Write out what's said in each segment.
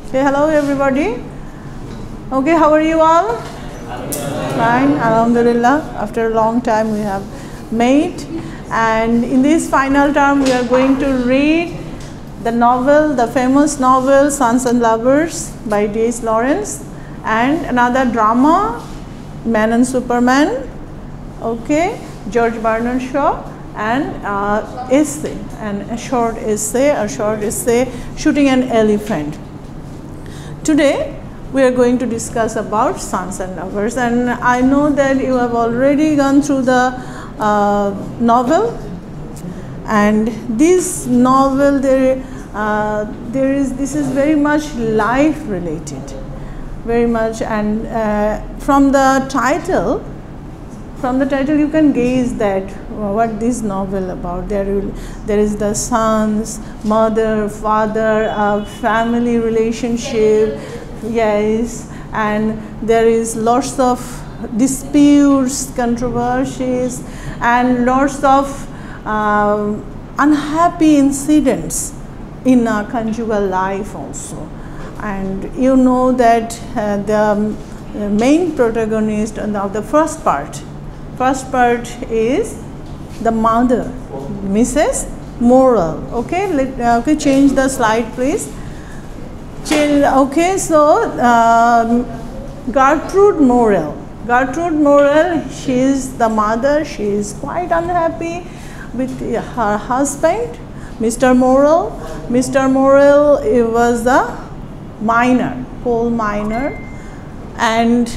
Okay, hello everybody. Okay, how are you all? Fine, Alhamdulillah. After a long time we have made, and in this final term we are going to read the novel, the famous novel Sons and Lovers by D.H. Lawrence, and another drama, Man and Superman, okay, George Bernard Shaw, and essay, and a short essay, Shooting an Elephant. Today we are going to discuss about Sons and Lovers, and I know that you have already gone through the novel, and this novel this is very much life related, very much, and from the title you can gaze that what this novel about. There is the sons, mother, father, family relationship, yes, and there is lots of disputes, controversies, and lots of unhappy incidents in a conjugal life also. And you know that the main protagonist of the first part is the mother, Mrs. Morrell. Okay, okay, change the slide please. Okay, so Gertrude Morrell, she is the mother. She is quite unhappy with her husband, Mr. Morrell. Mr. Morrell was a coal miner, and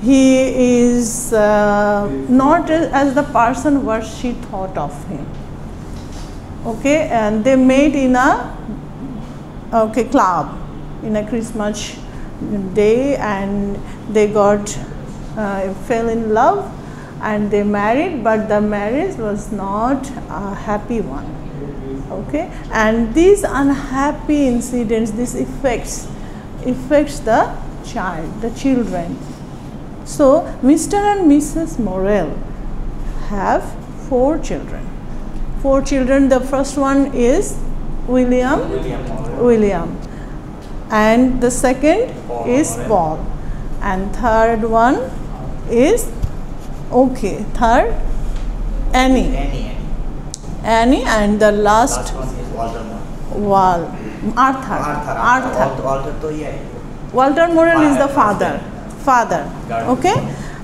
he is not as the person what she thought of him. Okay, and they met in a club in a Christmas day, and they fell in love, and they married, but the marriage was not a happy one. Okay, and these unhappy incidents, this affects the children. So Mr. and Mrs. Morrell have four children. The first one is William, and the second is Paul, and third one is Annie, and the last one is Arthur. Walter Morrell is the father. Okay,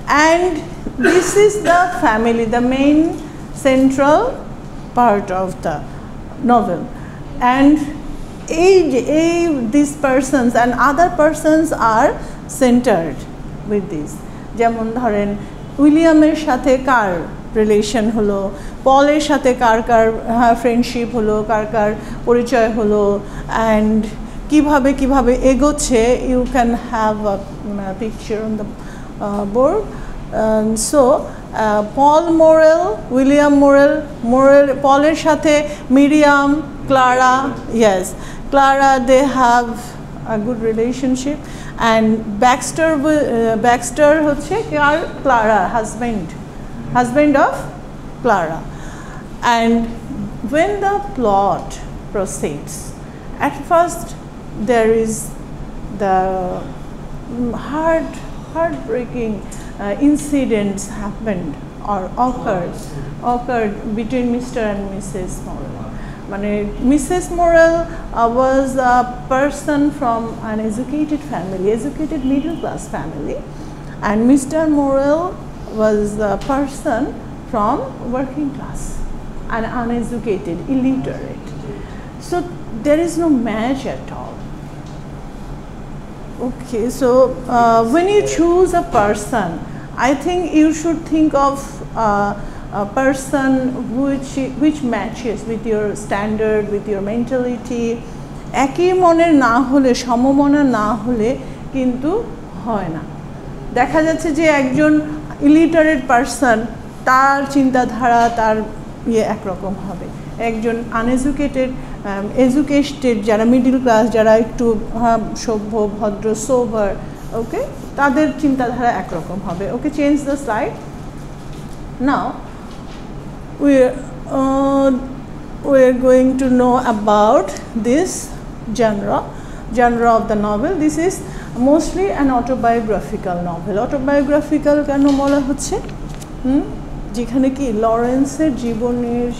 and this is the family, the main central part of the novel, and these persons and other persons are centered with this. যেমন ধরেন উইলিয়ামের সাথে কার relation হলো, পলের সাথে কার friendship হলো, কার পরিচয় হলো, and কিভাবে এগোচ্ছে. You can have a picture on the board. So Paul Morel, William Morel, পলের সাথে Miriam, Clara, they have a good relationship, and Baxter হচ্ছে Clara, husband of Clara. And when the plot proceeds, at first there is the heartbreaking incidents happened or occurred between Mr. and Mrs. Morrell. Mrs. Morrell was a person from an educated middle class family, and Mr. Morrell was a person from working class and uneducated, illiterate. So there is no match at all. Okay, so when you choose a person, I think you should think of a person which matches with your standard, with your mentality. একই মনের না হলে, সমমনা না হলে কিন্তু হয় না. দেখা যাচ্ছে যে একজন ইলিটারেট পারসন, তার চিন্তাধারা, তার একরকম হবে. একজন আনএজুকেটেড, এজুকেটেড, যারা মিডল ক্লাস, যারা একটু সভ্য, ভদ্র, সোভার, ওকে, তাদের চিন্তাধারা একরকম হবে. Okay, change the slide. Now we're going to know about this genre. genre of the novel. This is mostly an autobiographical novel. Autobiographical কেন বলা হচ্ছে? যেখানে কি লরেন্সের জীবনের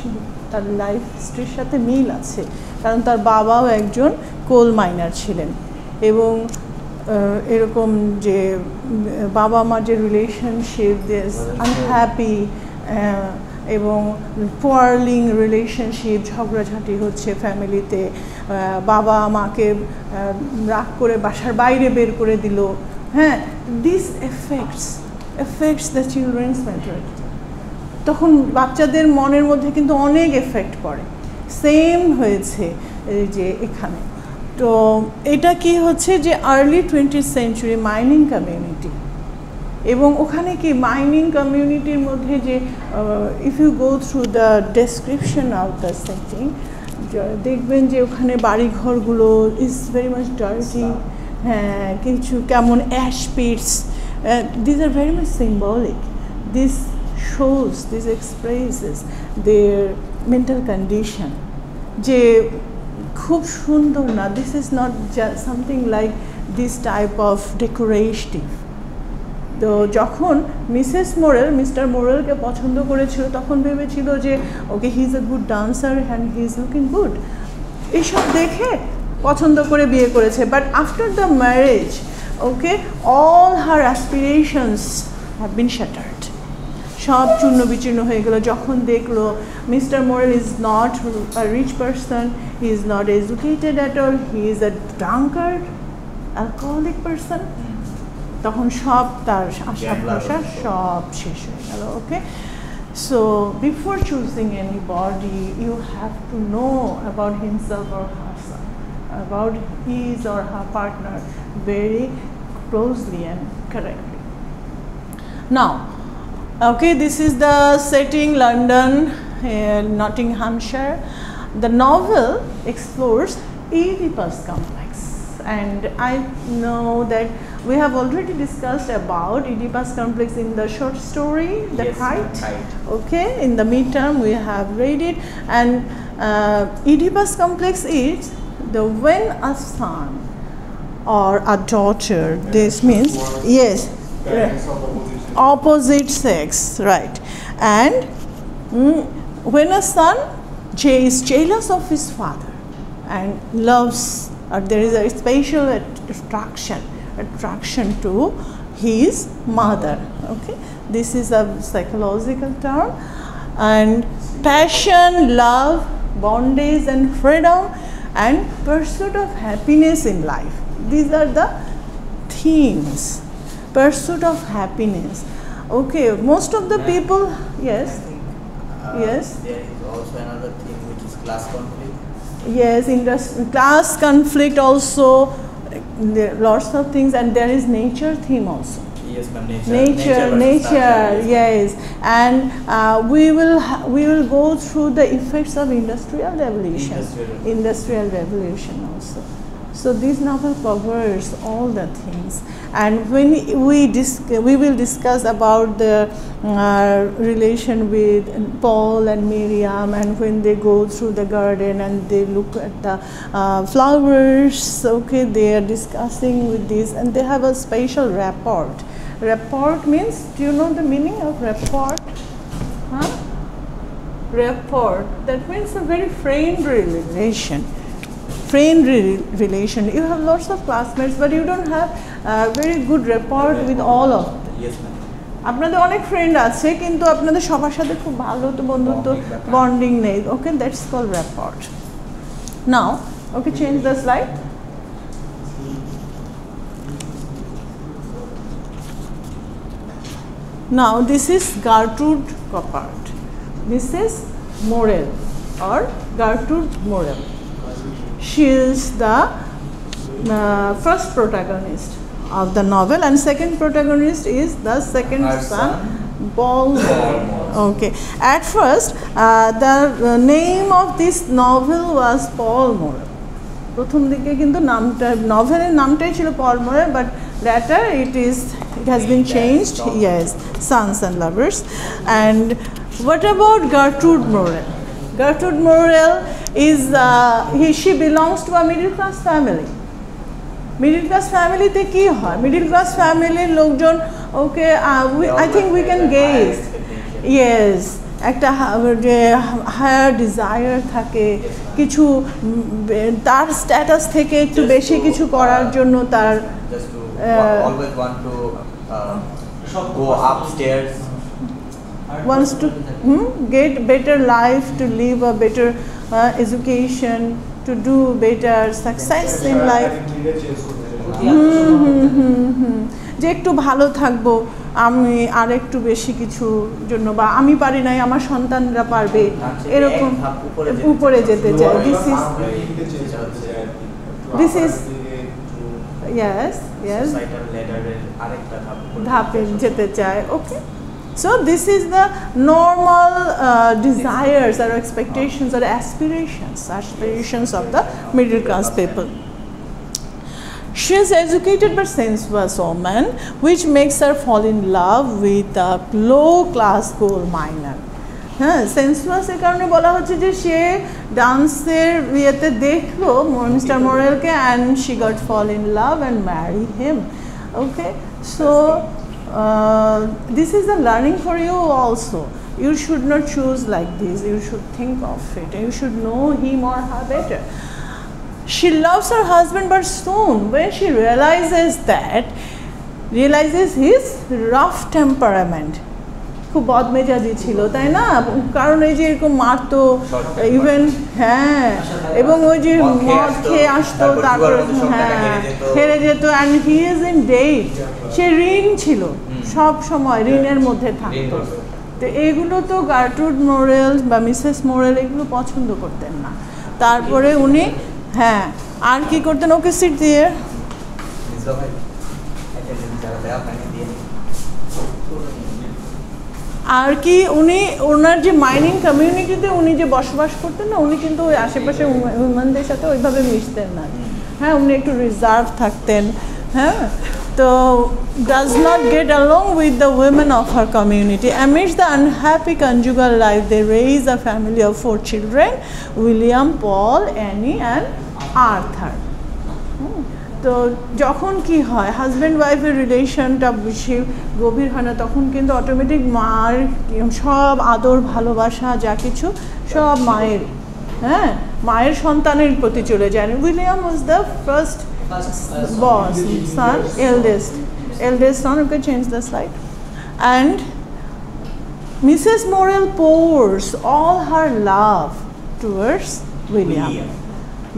তার লাইফ হিস্ট্রির সাথে মিল আছে, কারণ তার বাবাও একজন কোল মাইনার ছিলেন, এবং এরকম যে বাবা মার যে রিলেশনশিপ, দিস আনহ্যাপি এবং কোয়ারলিং রিলেশনশিপ, ঝগড়াঝাটি হচ্ছে ফ্যামিলিতে, বাবা মাকে রাগ করে বাসার বাইরে বের করে দিল, হ্যাঁ, this effects the children's mentality. তখন বাচ্চাদের মনের মধ্যে কিন্তু অনেক এফেক্ট পড়ে, সেম হয়েছে এই যে এখানে। তো এটা কি হচ্ছে যে early 20th century mining community, এবং ওখানে কি মাইনিং কমিউনিটির মধ্যে যে if you go through the description of the setting, দেখবেন যে ওখানে বাড়িঘরগুলো ইজ ভেরি মাচ ডার্টি, হ্যাঁ, কিছু কেমন ash pits, this are very much symbolic, this shows, this expresses their mental condition, যে খুব সুন্দর না, this is not just something like this type of decorative. তো যখন মিসেস মোরেল মিস্টার মোরেলকে পছন্দ করেছিল, তখন ভেবেছিল যে okay he is a good dancer and he is looking good, এইসব দেখে পছন্দ করে বিয়ে করেছে। But after the marriage, okay, all her aspirations have been shattered, সব চূর্ণ বিচূর্ণ হয়ে গেল যখন দেখলো Mister Morel is not a rich person, he is not educated at all, he is a drunkard alcoholic person. তখন সব তার আশা ভরসা সব শেষ হয়ে গেল। Okay, so before choosing anybody you have to know about himself or herself, about his or her partner very closely and correctly. Now, okay, this is the setting, London, Nottinghamshire. The novel explores Oedipus complex, and I know that we have already discussed about Oedipus complex in the short story, The Kite. Okay, in the midterm we have read it, and Oedipus complex is the when a son or a daughter, this means, yes, opposite sex, right, and when a son is jealous of his father and loves, or there is a special attraction to his mother. Okay, this is a psychological term, and passion, love, bondage and freedom, and pursuit of happiness in life, these are the themes. Pursuit of happiness. Okay, most of the people, yes, yes. There is also another theme which is class conflict. Yes, class conflict also. There are lots of things, and there is nature theme also. Yes, ma'am. Nature. Yes, and we will go through the effects of industrial revolution also. So this novel covers all the things, and when we will discuss about the relation with Paul and Miriam, and when they go through the garden and they look at the flowers, okay, they are discussing with this, and they have a special rapport. Rapport means, do you know the meaning of rapport? Huh? Rapport, that means a very friendly relation. You have lots of classmates, but you don't have very good rapport with all of them. Yes, ma'am. আপনাদের অনেক friend আছে, কিন্তু আপনাদের সবার সাথে খুব ভালো তো বন্ধুত্ব বন্ডিং নেই। Okay, that's call rapport. Now, okay, change the slide. Now, this is Gertrude Coppard. This is Morel, or Gertrude Morel. She is the first protagonist of the novel, and second protagonist is the second son, Paul Morel. Okay, at first the name of this novel was Paul Morel. প্রথম দিকে কিন্তু নামটা নভেলের নামটাই ছিল পল moral, but later it has been changed. Yes, Sons and Lovers. And what about Gertrude Morel? Gertrude Morel is she belongs to a middle class family. Middle class ফ্যামিলিতে কি হয়, middle class ফ্যামিলির লোকজন okay I think we can gauge, yes, একটা যে higher desire থাকে কিছু, তার স্ট্যাটাস থেকে একটু বেশি কিছু করার জন্য তার always want to go upstairs, wants to get better life, to live a better education, to do better success in life, যে একটু ভালো থাকবো আমি আর একটু বেশি কিছুর জন্য, বা আমি পারি নাই আমার সন্তানরা পারবে, এরকম উপরে যেতে চায়। This is yes societal ladder আরেকটা ধাপে যেতে চায়। ওকে, so this is the normal desires or expectations or aspirations of the middle class people. She is educated but sensuous woman, which makes her fall in love with a low class coal miner. হ্যাঁ, সেন্সুয়াস এর কারণে বলা হচ্ছে যে সে ডান্সের ইয়েতে দেখলো Mister মোরেলকে, and she got fall in love and marry him. Okay, so this is the learning for you also. You should not choose like this, you should think of it, you should know him or her better. She loves her husband, but soon when she realizes his rough temperament, খুব বদমেজাজি ছিল, তাই না? কারণ এই যে এরকম মারতো even, হ্যাঁ, এবং ওই যে মদ খেয়ে আসতো, তারপর হ্যাঁ হেরে যেত, and he is in debt, সে ঋণ ছিল, সব সময় ঋণের মধ্যে থাকতো। তো এগুলো তো গার্ট্রুড মোরেল বা মিসেস মোরেল এগুলো পছন্দ করতেন না। তারপরে উনি হ্যাঁ আর কি করতেন, ওকে সিট দিয়ে আর কি উনি ওনার যে মাইনিং কমিউনিটিতে উনি যে বসবাস করতেন না, উনি কিন্তু ওই আশেপাশে উইমেনদের সাথে ওইভাবে মিশতেন না। হ্যাঁ, উনি একটু রিজার্ভ থাকতেন। হ্যাঁ, তো does not get along with the women of her community. Amidst the unhappy conjugal life, they raise a family of 4 children, William, Paul, Annie and Arthur. তো যখন কি হয়, হাজব্যান্ড ওয়াইফের রিলেশনটা বেশি গভীর হয় না, তখন কিন্তু অটোমেটিক মার সব আদর ভালোবাসা যা কিছু সব মায়ের, হ্যাঁ, মায়ের সন্তানের প্রতি চলে যায়। William was the first boss, son, eldest son. Okay, change the slide. And Mrs. Morel pours all her love towards William.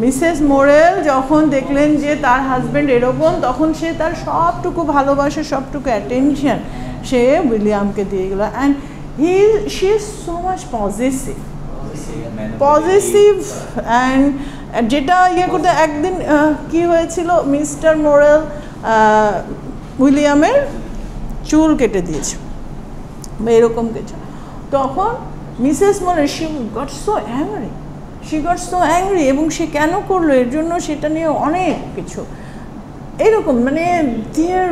Mrs moral যখন দেখলেন যে তার হাজব্যান্ড এরকম, তখন সে তার সবটুকু ভালোবাসা, সবটুকু অ্যাটেনশন সে উইলিয়ামকে দিয়ে গেল। And she is so much positive and যেটা ইয়ে করতে, একদিন কি হয়েছিল, মিস্টার মোরেল উইলিয়ামের চুল কেটে দিয়েছে বা এরকম কিছু, তখন Mrs Morel she got so angry, এবং সে কেন করলো এর জন্য সেটা নিয়ে অনেক কিছু এরকম, মানে দেয়ার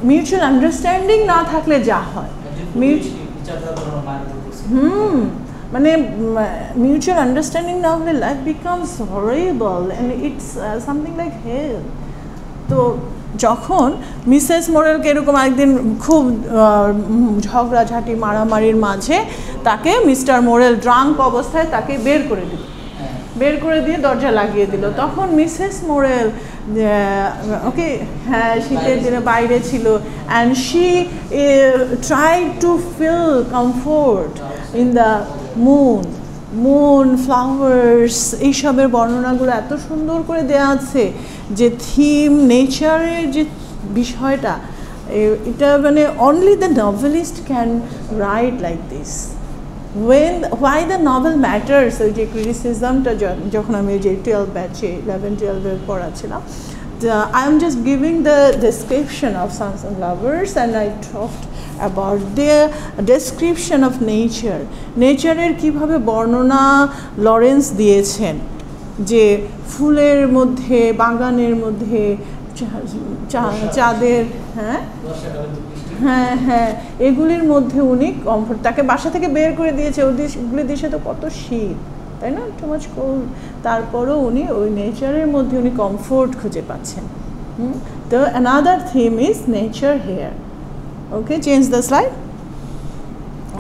মিউচুয়াল আন্ডারস্ট্যান্ডিং না থাকলে যা হয়, মানে মিউচুয়াল আন্ডারস্ট্যান্ডিং না হলে life becomes horrible and it's something like hell. তো যখন মিসেস মোরেলকে এরকম একদিন খুব ঝগড়াঝাটি মারামারির মাঝে তাকে মিস্টার মোরেল ড্রাঙ্ক অবস্থায় তাকে বের করে দিয়ে দরজা লাগিয়ে দিল। তখন মিসেস মোরেল ওকে, হ্যাঁ, শীতের দিনে বাইরে ছিল, and she tried to feel comfort in the moon flowers, এইসবের বর্ণনাগুলো এত সুন্দর করে দেওয়া আছে যে থিম, নেচারের যে বিষয়টা, এটা মানে only the novelist can write like this. why the novel matters, ওই যে ক্রিটিসিজমটা যখন আমি যে 12 ব্যাচে 11-12 পড়াছিলাম, I am just giving the description of Sons and Lovers, and I talked about their description of nature. নেচারের কীভাবে বর্ণনা লরেন্স দিয়েছেন, যে ফুলের মধ্যে, বাগানের মধ্যে, চাঁদের, হ্যাঁ, এগুলির মধ্যে উনি কমফোর্ট, তাকে বাসা থেকে বের করে দিয়েছে, ওগুলি দেশে তো কত শীত, তাই না, টু মাচ কোল্ড। তারপরও উনি ওই নেচারের মধ্যে উনি কমফোর্ট খুঁজে পাচ্ছেন। তো another theme is nature here. Okay, change the slide.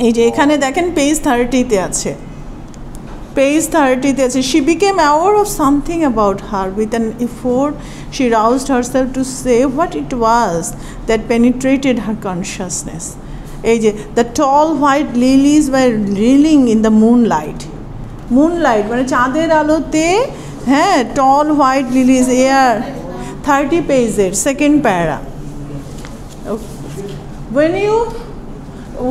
এই যে এখানে দেখেন পেজ 30-তে আছে, পেজ 30-তে আছে, she became aware of something about her. With an effort she roused herself to say what it was that penetrated her consciousness. এই যে the tall white lilies were reeling in the moonlight. Moonlight মানে চাঁদের আলোতে, হ্যাঁ, tall white lilies, air, 30 পেজের second প্যারা।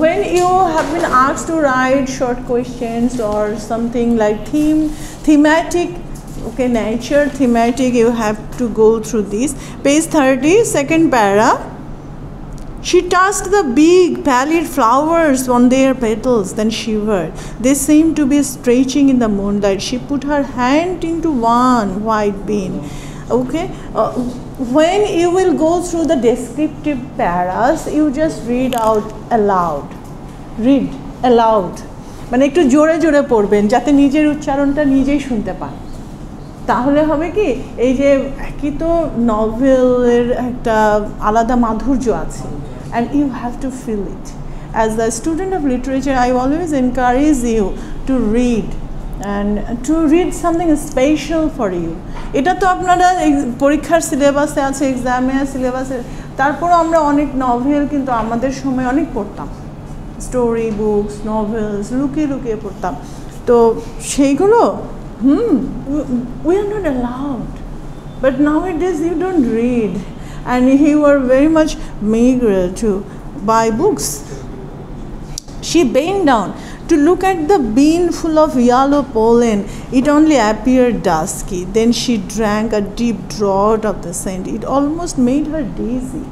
When you have been asked to write short questions or something like thematic, okay, nature thematic, you have to go through this. Page 30, second para. She touched the big pallid flowers on their petals, then shivered. They seemed to be stretching in the moonlight. She put her hand into one white bean. Okay, when you will go through the descriptive paras, you just read out aloud. Read aloud. মানে একটু জোরে জোরে পড়বেন যাতে নিজের উচ্চারণটা নিজেই শুনতে পান। তাহলে হবে কি, এই যে একই তো নভেলের একটা আলাদা মাধুর্য আছে, and you have to feel it. As a student of literature, I always encourage you to read and to read something special for you. এটা তো আপনারা পরীক্ষার সিলেবাসে আছে, এক্সামের সিলেবাসে, তারপরও আমরা অনেক নভেল কিন্তু আমাদের সময় অনেক পড়তাম, স্টোরি বুকস, নভেলস লুকিয়ে লুকিয়ে পড়তাম। তো সেইগুলো we are not allowed, but nowadays you don't read, and you are very much meager to buy books. She bent down to look at the bean full of yellow pollen. It only appeared dusky. Then she drank a deep draught of the scent. It almost made her dizzy.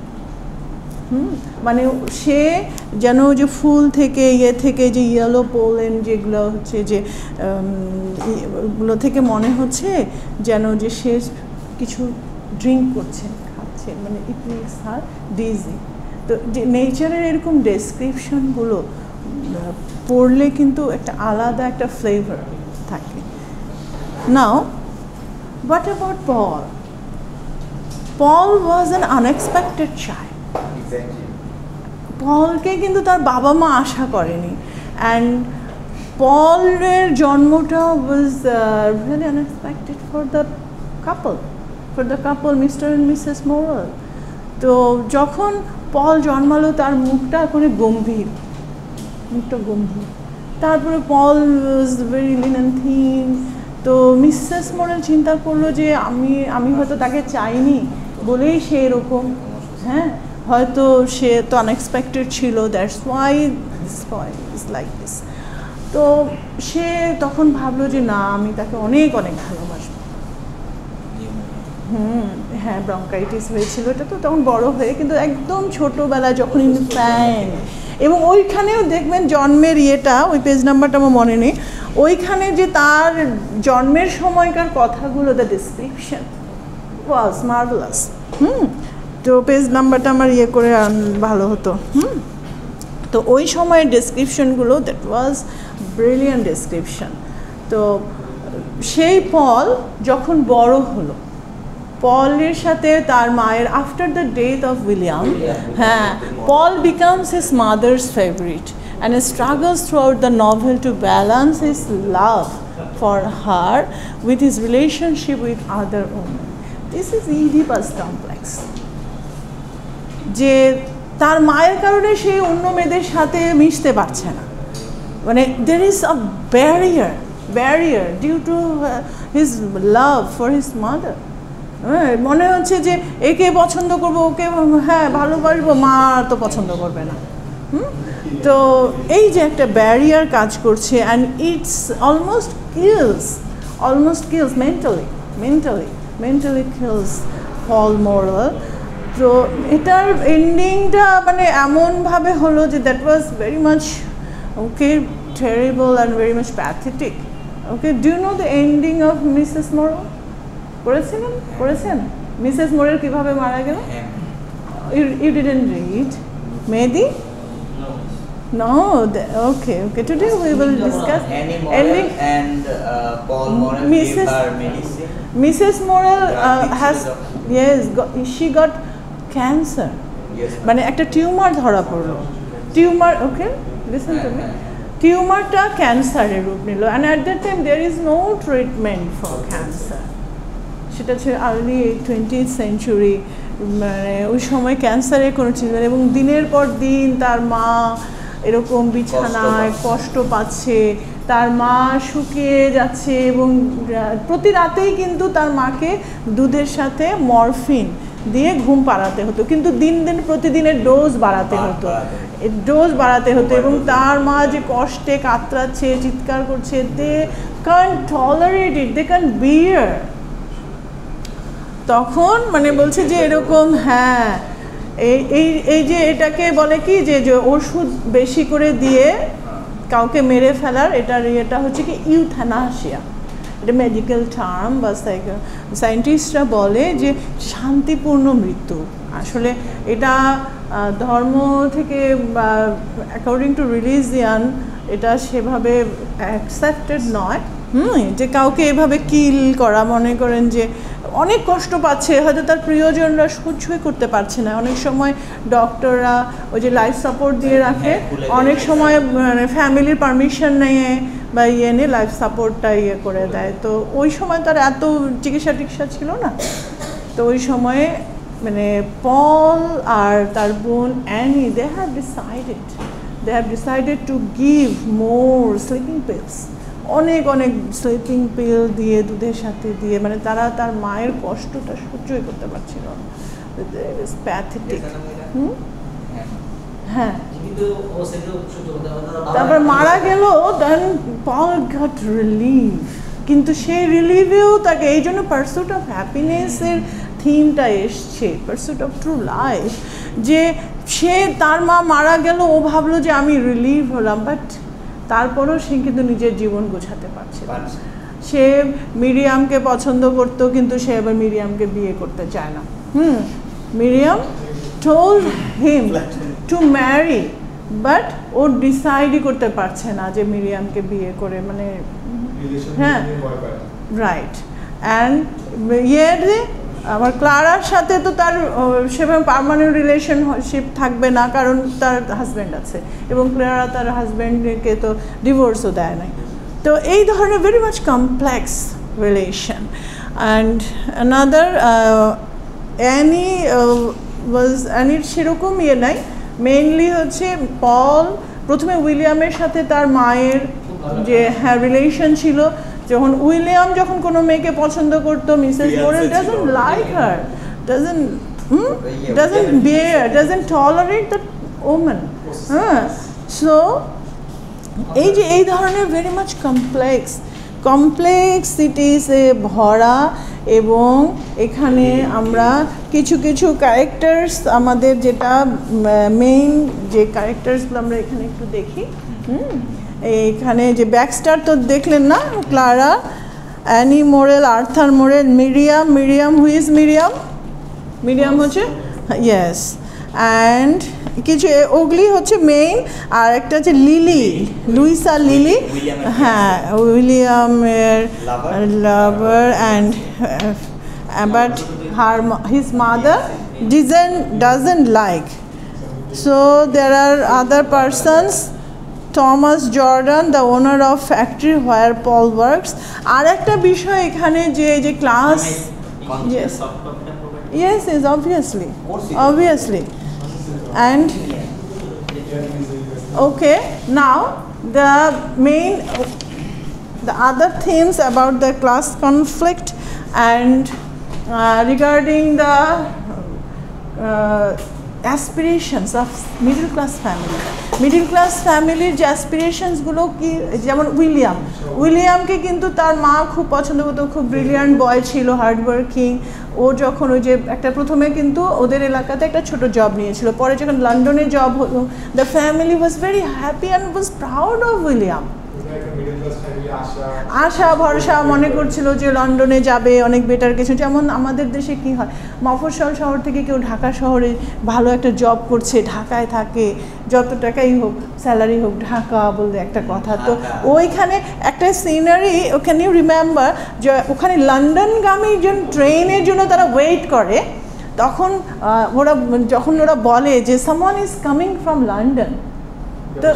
মানে সে যেন যে ফুল থেকে থেকে যে yellow pollen যেগুলো হচ্ছে যে ওগুলো থেকে মনে হচ্ছে যেন যে সে কিছু ড্রিঙ্ক করছেন, খাচ্ছেন, মানে ইট মেক্স হার ডিজি। তো যে নেচারের এরকম ডেসক্রিপশনগুলো পড়লে কিন্তু একটা আলাদা একটা ফ্লেভার থাকে। Now what about Paul? Paul was an unexpected child. পলকে কিন্তু তার বাবা মা আশা করেনি, অ্যান্ড পলের জন্মটা was really unexpected for the couple Mister and Mrs Morel. তো যখন পল জন্মালো তার মুখটা করে গম্ভীর, তারপরে Paul was very lean and thin. তো মিসেস মোরাল চিন্তা করলো যে আমি হয়তো তাকে চাইনি বলেই সে এরকম, হ্যাঁ, হয়তো সে তো আনএক্সপেক্টেড ছিল, that's why this boy is like this. তো সে তখন ভাবলো যে না, আমি তাকে অনেক অনেক ভালোবাসবো। হ্যাঁ, ব্রঙ্কাইটিস হয়েছিল, এটা তো তখন বড় হয়ে, কিন্তু একদম ছোটোবেলায় যখন ইনফ্যান্ট, এবং ওইখানেও দেখবেন জন্মের ইয়েটা, ওই পেজ নাম্বারটা আমার মনে নেই, ওইখানে যে তার জন্মের সময়কার কথাগুলো, দ্য ডিসক্রিপশন ওয়াজ মার্ভেলাস। তো পেজ নাম্বারটা আমার ইয়ে করে ভালো হতো। তো ওই সময়ের ডেসক্রিপশনগুলো, দ্যাট ওয়াজ ব্রিলিয়ান্ট ডেসক্রিপশন। তো সেই পল যখন বড় হলো, পলের সাথে তার মায়ের, after the death of William, হ্যাঁ, Paul becomes his mother's favourite and struggles throughout the novel to balance his love for her with his relationship with other women. This is Oedipus complex. যে তার মায়ের কারণে সে অন্য মেয়েদের সাথে মিশতে পারছে না, মানে there is a barrier due to his love for his mother. মনে হচ্ছে যে একে পছন্দ করবো, ওকে হ্যাঁ ভালোবাসবো, মা তো পছন্দ করবে না। তো এই যে একটা ব্যারিয়ার কাজ করছে, and it's almost kills mentally kills Paul Morel. তো এটার এন্ডিংটা মানে এমনভাবে হলো যে that was very much okay terrible and very much pathetic. Okay, do you know the ending of Mrs Morel? পড়েছেন মিসেস মোরাল কীভাবে মারা গেল? You didn't read? Mehedi? No, okay. Today we will discuss. Annie Morel and Paul Morel gave her medicine. Mrs. Morel has, Drug yes, she got cancer. Yes, মানে একটা tumour ধরা পড়লো, tumour, okay listen to me, টিউমারটা ক্যান্সারের রূপ নিল, and at that time there is no treatment for cancer. সেটা ছিল আর্লি 20th সেঞ্চুরি, মানে ওই সময় ক্যান্সারের কোনো চিন্তা নেই, এবং দিনের পর দিন তার মা এরকম বিছানায় কষ্ট পাচ্ছে, তার মা শুকিয়ে যাচ্ছে, এবং প্রতি রাতেই কিন্তু তার মাকে দুধের সাথে মরফিন দিয়ে ঘুম পাড়াতে হতো, কিন্তু দিন দিন প্রতিদিনের ডোজ বাড়াতে হতো, এবং তার মা যে কষ্টে কাতরাচ্ছে, চিৎকার করছে, they can tolerate it, they can bear. তখন মানে বলছে যে এরকম, হ্যাঁ এই যে এটাকে বলে কি যে ওষুধ বেশি করে দিয়ে কাউকে মেরে ফেলার, এটা হচ্ছে কি ইউথ্যানাসিয়া, এটা মেডিকেল টার্ম বা সায়েন্টিস্টরা বলে যে শান্তিপূর্ণ মৃত্যু। আসলে এটা ধর্ম থেকে বা অ্যাকর্ডিং টু রিলিজিয়ান এটা সেভাবে অ্যাকসেপ্টেড নয়, যে কাউকে এভাবে কিল করা, মনে করেন যে অনেক কষ্ট পাচ্ছে, হয়তো তার প্রিয়জনরা সহ্যই করতে পারছে না, অনেক সময় ডক্টররা ওই যে লাইফ সাপোর্ট দিয়ে রাখে, অনেক সময় মানে ফ্যামিলির পারমিশন নিয়ে বা নিয়ে লাইফ সাপোর্টটা করে দেয়। তো ওই সময় তার এত চিকিৎসা ছিল না, তো ওই সময়ে মানে পল আর তার বোন Annie they have decided to give more sleeping pills, অনেক স্লিপিং পিল দিয়ে দুধের সাথে দিয়ে, মানে তারা তার মায়ের কষ্টটা সহ্যই করতে পারছিল না। প্যাথেটিক। হ্যাঁ, তারপর মারা গেল, দেন পল গট রিলিভ, কিন্তু সেই রিলিভেও তাকে এই জন্য পারসুট অফ হ্যাপিনেসের থিমটা এসছে, পারসুট অফ ট্রু লাইফ, যে সে তার মা মারা গেল, ও ভাবলো যে আমি রিলিভ হলাম, বাট তারপরও সে কিন্তু নিজের জীবন গোছাতে পারছে না। সে মিরিয়ামকে পছন্দ করতো, কিন্তু সে এবার মিরিয়ামকে বিয়ে করতে চায় না। Miriam told him to marry, but ও ডিসাইডই করতে পারছে না যে মিরিয়ামকে বিয়ে করে, মানে হ্যাঁ রাইট। অ্যান্ড আমার ক্লারার সাথে তো তার সেভাবে পার্মানেন্ট রিলেশনশিপ থাকবে না, কারণ তার হাজব্যান্ড আছে, এবং ক্লারা তার হাজব্যান্ডকে তো ডিভোর্সও দেয় নাই। তো এই ধরনের very much complex relation. And another অ্যানির সেরকম নাই, মেইনলি হচ্ছে পল প্রথমে উইলিয়ামের সাথে তার মায়ের যে রিলেশন ছিল, যখন উইলিয়াম যখন কোনো মেয়েকে পছন্দ করতো, Mrs moral doesn't like her, doesn't tolerate that woman. So এই ধরনের ভেরি মাচ কমপ্লেক্সিটিসে ভরা, এবং এখানে আমরা কিছু ক্যারেক্টার্স, আমাদের যেটা মেইন যে ক্যারেক্টার্সগুলো আমরা এখানে একটু দেখি। এখানে যে ব্যাকস্টার তো দেখলেন না, Clara, Annie Morel, Arthur Morel, Miriam who is Miriam হচ্ছে ইয়েস, অ্যান্ড কিছু ওগুলি হচ্ছে মেইন, আর একটা হচ্ছে লুইসা লিলি, হ্যাঁ উইলিয়ামের lover, and but his mother doesn't like. So there are other persons, Thomas Jordan, the owner of factory where Paul works. আর একটা বিষয় এখানে যে class, yes obviously, and okay, now the other themes about the class conflict and regarding the aspirations of middle class family যে অ্যাসপিরেশনসগুলো কি, যেমন উইলিয়ামকে কিন্তু তার মা খুব পছন্দ করতো, খুব ব্রিলিয়ান্ট বয় ছিল, হার্ড ওয়ার্কিং। ও যখন ওই যে একটা প্রথমে কিন্তু ওদের এলাকাতে একটা ছোট জব নিয়েছিল, পরে যখন লন্ডনে জব হলো, the family was very happy and was proud of William. আশা ভরসা মনে করছিল যে লন্ডনে যাবে অনেক বেটার কিছু, যেমন আমাদের দেশে কি হয়, মফস্বল শহর থেকে কেউ ঢাকা শহরে ভালো একটা জব করছে, ঢাকায় থাকে, যত টাকাই হোক স্যালারি হোক, ঢাকা বলতে একটা কথা। তো ওইখানে একটা সিনারি, ওখানে রিমেম্বার যে ওখানে লন্ডনগামী ট্রেনের জন্য তারা ওয়েট করে, তখন যখন ওরা বলে যে someone is coming from London, তো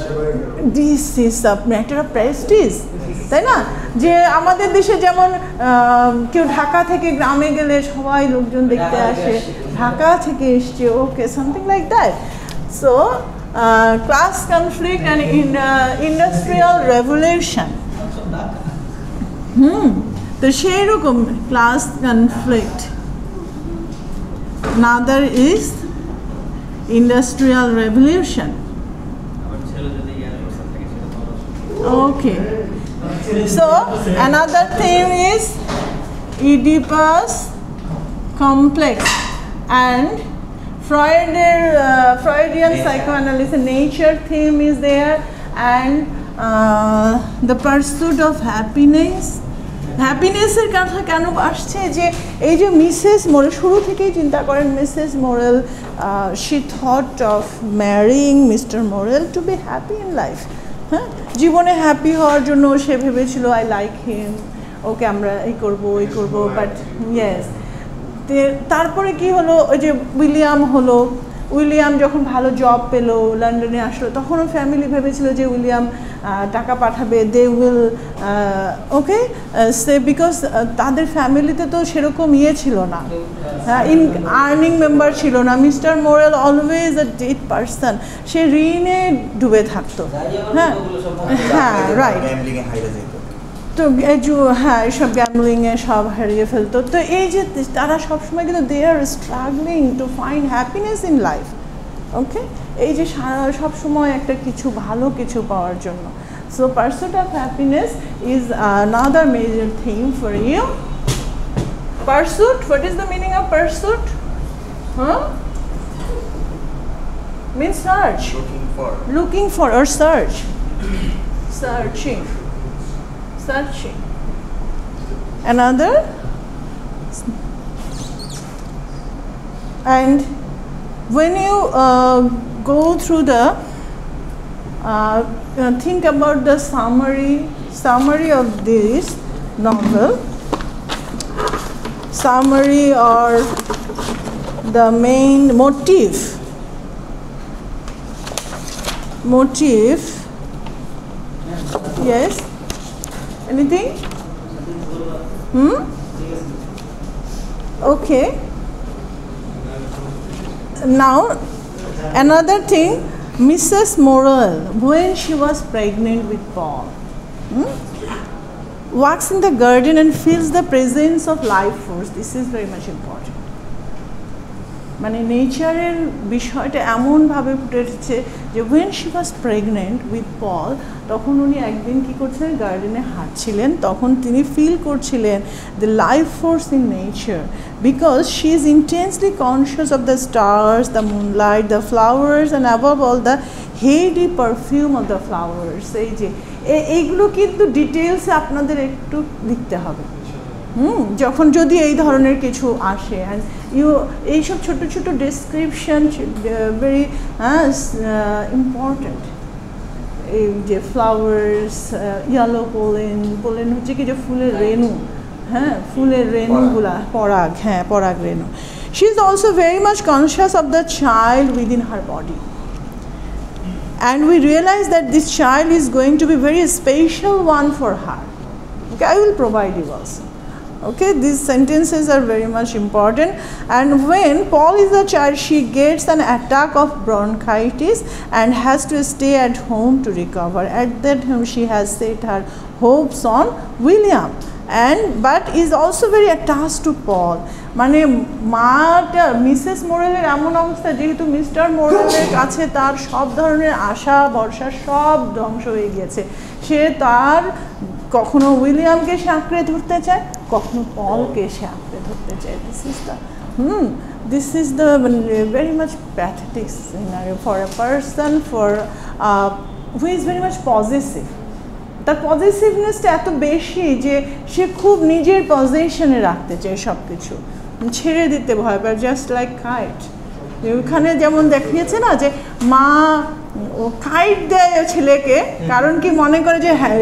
this is a matter of prestige, তাই না? যে আমাদের দেশে যেমন কেউ ঢাকা থেকে গ্রামে গেলে সবাই লোকজন দেখতে আসে, ঢাকা থেকে এসছে, okay, something like that. So class conflict and industrial revolution, তো সেই রকম class conflict. Another is industrial revolution. Okay. So another theme is Oedipus complex and Freudian psychoanalysis. Nature theme is there, and the pursuit of happiness. হ্যাপিনেসের কথা কেন আসছে, যে এই যে Mrs moral শুরু থেকেই চিন্তা করেন, Mrs Morel she thought of marrying Mr Morel to be happy in life. হ্যাঁ, জীবনে হ্যাপি হওয়ার জন্য সে ভেবেছিল আই লাইক হিম, ওকে আমরা এই করবো ওই করবো, বাট ইয়েস। তারপরে কি হলো, ওই যে উইলিয়াম হলো, উইলিয়াম যখন ভালো জব পেলো, লন্ডনে আসলো, তখনও ফ্যামিলি ভেবেছিল যে উইলিয়াম টাকা পাঠাবে, they will okay say, because তাদের ফ্যামিলিতে তো সেরকম ছিল না, আর্নিং মেম্বার ছিল না। Mister Morel always a dead person, সে ঋণে ডুবে থাকতো। হ্যাঁ হ্যাঁ, রাইট। তো হ্যাঁ, এইসব গ্যামলিংয়ে সব হারিয়ে ফেলতো। তো এই যে তারা সবসময় কিন্তু they are struggling to find happiness in life. Okay, এই যে সবসময় একটা কিছু ভালো কিছু পাওয়ার জন্য। So pursuit of happiness is another major theme for you. Pursuit, what is the meaning of pursuit? Means search. Looking for or search. Searching. Another, and when you go through the think about the summary of this novel, summary or the main motive, yes. Anything? Okay. Now, another thing, Mrs. Morel, when she was pregnant with Paul, walks in the garden and feels the presence of life force. This is very much important. মানে নেচারের বিষয়টা এমনভাবে ফুটে উঠেছে যে when she was pregnant with Paul, তখন উনি একদিন কী করছিলেন, গার্ডেনে হাঁটছিলেন, তখন তিনি ফিল করছিলেন the life force in nature, because she is intensely conscious of the stars, the moonlight, the flowers, and above all the heady perfume of the flowers. এই যে এইগুলো কিন্তু ডিটেলসে আপনাদের একটু লিখতে হবে যখন যদি এই ধরনের কিছু আসে। অ্যান্ড এইসব ছোট ছোট ডেসক্রিপশন ভেরি ইম্পর্ট্যান্ট। এই যে ফ্লাওয়ার্স, ইয়েলো পোলেন হচ্ছে কি যে ফুলের রেণু, হ্যাঁ ফুলের রেণুগুলা, পরাগ, হ্যাঁ পরাগ রেণু। She is also very much conscious of the child within her body, and we realize that this child is going to be very special one for her. Okay, I will provide you also. Okay, these sentences are very much important. And when Paul is a child, she gets an attack of bronchitis and has to stay at home to recover. At that time she has set her hopes on William, but is also very attached to Paul. মানে মাটা Mrs মোরেলের এমন অবস্থা, যেহেতু mister মোরেলের কাছে তার সব ধরনের আশা ভরসা সব ধ্বংস হয়ে গিয়েছে, সে তার কখনো উইলিয়ামকে সে আঁকড়ে ধরতে চায়, কখনো পলকে সে আঁকড়ে ধরতে চায়। This is the very much pathetic scenario for a person who is very much possessive. তার পজিটিভনেসটা এত বেশি যে সে খুব নিজের পজিশনে রাখতে চায় সব কিছু, ছেড়ে দিতে ভয় পায়, জাস্ট লাইক কাইট। ওখানে যেমন দেখিয়েছে না যে মা ও কাইট দেয় ছেলেকে, কারণ কি মনে করে যে হ্যাঁ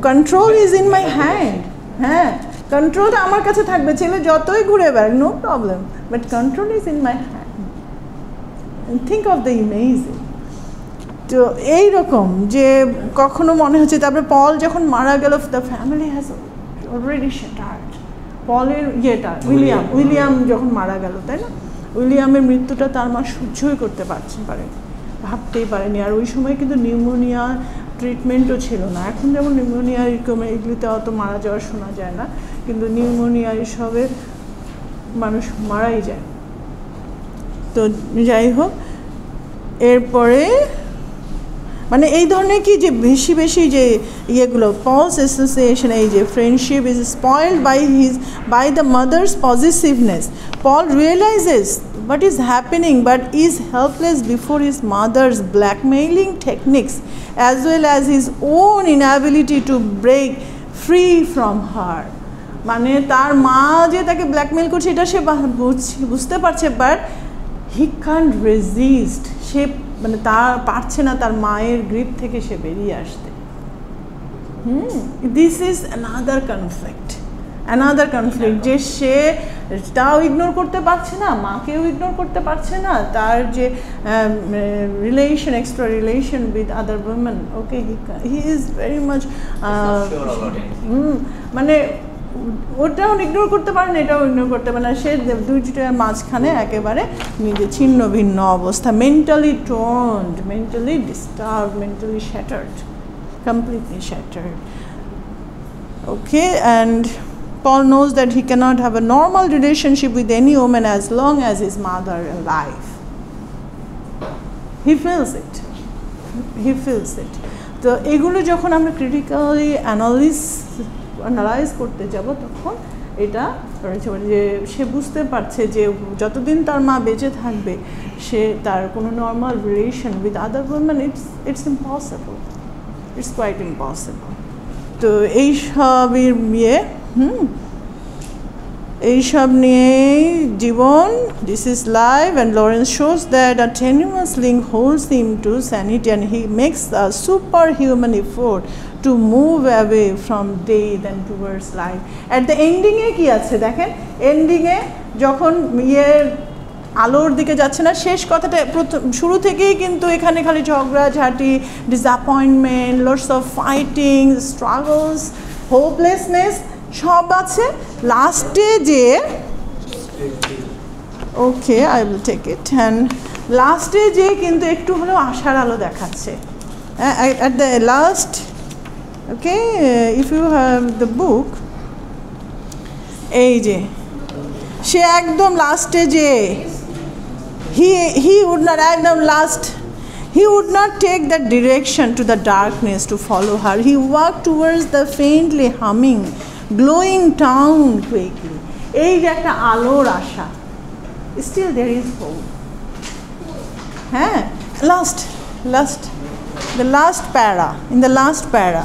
control is in my hand, হ্যাঁ কন্ট্রোলটা আমার কাছে থাকবে, ছেলে যতই ঘুরে বেড়াক no problem, but control is in my hand. Think of the imaging. তো এইরকম যে কখনো মনে হচ্ছে, তারপরে পল যখন মারা গেল, দ্য ফ্যামিলি হ্যাজ অলরেডি শাটার্ড। পলের ইয়েটা উইলিয়াম যখন মারা গেল, তাই না, উইলিয়ামের মৃত্যুটা তার মা সহ্যই করতে পারেনি, ভাবতেই পারেনি। আর ওই সময় কিন্তু নিউমোনিয়া ট্রিটমেন্টও ছিল না। এখন যেমন নিউমোনিয়া এরকম এগুলিতে অত মারা যাওয়া শোনা যায় না, কিন্তু নিউমোনিয়া এসবে মানুষ মারাই যায়। তো যাই হোক, এরপরে মানে এই ধরনের কি যে বেশি বেশি যে ইয়েগুলো, ফলস অ্যাসোসিয়েশন, এই যে friendship is spoiled by the mother's positiveness. Paul realizes what is happening but is helpless before his mother's blackmailing techniques as well as his own inability to break free from her. মানে তার মা যে তাকে blackmail করছে এটা সে বুঝতে পারছে, but he Kant resist, সে মানে তার পারছে না তার মায়ের গ্রিপ থেকে সে বেরিয়ে আসতে। দিস ইজ অ্যানাদার কনফ্লিক্ট যে সে তাও ইগনোর করতে পারছে না, মাকেও ইগনোর করতে পারছে না, তার যে relation, extra relation with other women, okay he is very much মানে ওটাও ইগনোর করতে পারে না, এটাও ইগনোর করতে পারে না, সে দুইটার মাঝখানে একেবারে নিজে ছিন্ন ভিন্ন অবস্থা, mentally toned, mentally disturb, mentally shattered, completely shattered. Okay, and Paul knows that he cannot have a normal relationship with any woman as long as his mother is alive. He feels it. তো এগুলো যখন আমরা critically analyse করতে যাব, তখন এটা রয়েছে যে সে বুঝতে পারছে যে যতদিন তার মা বেঁচে থাকবে সে তার কোনো normal relation with other women it's impossible, it's quite impossible. তো এইসব নিয়েই জীবন, this is life, and Lawrence shows that a tenuous link holds him to sanity and he makes a superhuman effort to move away from death and towards life. At the ending-এ কি আছে দেখেন, এন্ডিংয়ে যখন আলোর দিকে যাচ্ছে না, শেষ কথাটা শুরু থেকেই কিন্তু এখানে খালি ঝগড়াঝাটি, disappointment, lots of fighting, struggles, hopelessness সব আছে। লাস্টে যে okay I will take it, and লাস্টে যে কিন্তু একটু হলেও আশার আলো দেখাচ্ছে at the last. Okay, if you have the book, এই যে সে একদম লাস্টে যে he would not একদম last, he would not take that direction to the darkness to follow her. He walked towards the faintly humming glowing town quickly. এই যে একটা আলোর আশা, still there is hope. হ্যাঁ, the last para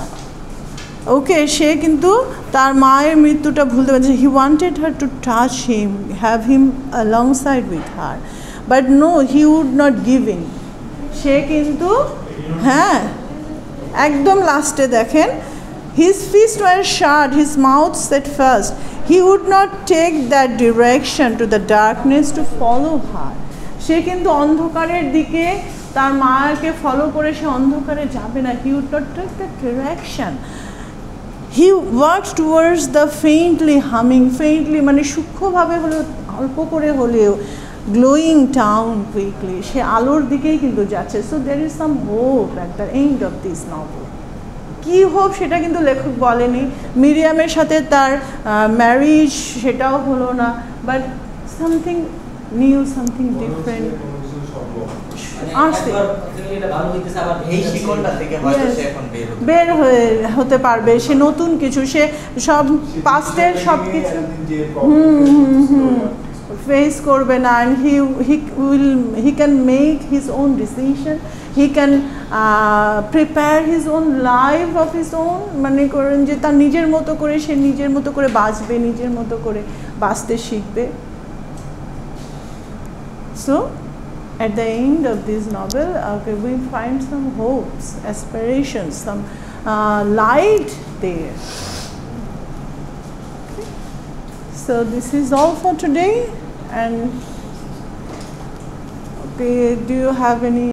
ওকে, সে কিন্তু তার মায়ের মৃত্যুটা ভুলতে পারছে। He wanted her to touch him, have him alongside with her, but no, he would not give in. সে কিন্তু হ্যাঁ একদম লাস্টে দেখেন, his fist were shut, his mouth set fast, he would not take that direction to the darkness to follow her. সে কিন্তু অন্ধকারের দিকে তার মাকে ফলো করে সে অন্ধকারে যাবে না। He would not take that direction. He worked towards the faintly humming, faintly মানে সূক্ষ্মভাবে হলেও, অল্প করে হলেও, glowing town quickly, সে আলোর দিকেই কিন্তু যাচ্ছে। So there is some hope at the end of this novel. কি হোপ সেটা কিন্তু লেখক বলেনি। মিরিয়ামের সাথে তার ম্যারিজ সেটাও হলো না, but something new, something different আসছে, বের হতে পারবে সে, নতুন কিছু, সে সব পাস্টের সব কিছু ফেস করবে না, and he can make his own decision, he can prepare his own life of his own, মানে করেন যে তার নিজের মতো করে সে নিজের মতো করে বাঁচবে, নিজের মতো করে বাঁচতে শিখবে। So at the end of this novel, okay, we find some hopes, aspirations, some light there. Okay. So this is all for today, and okay, do you have any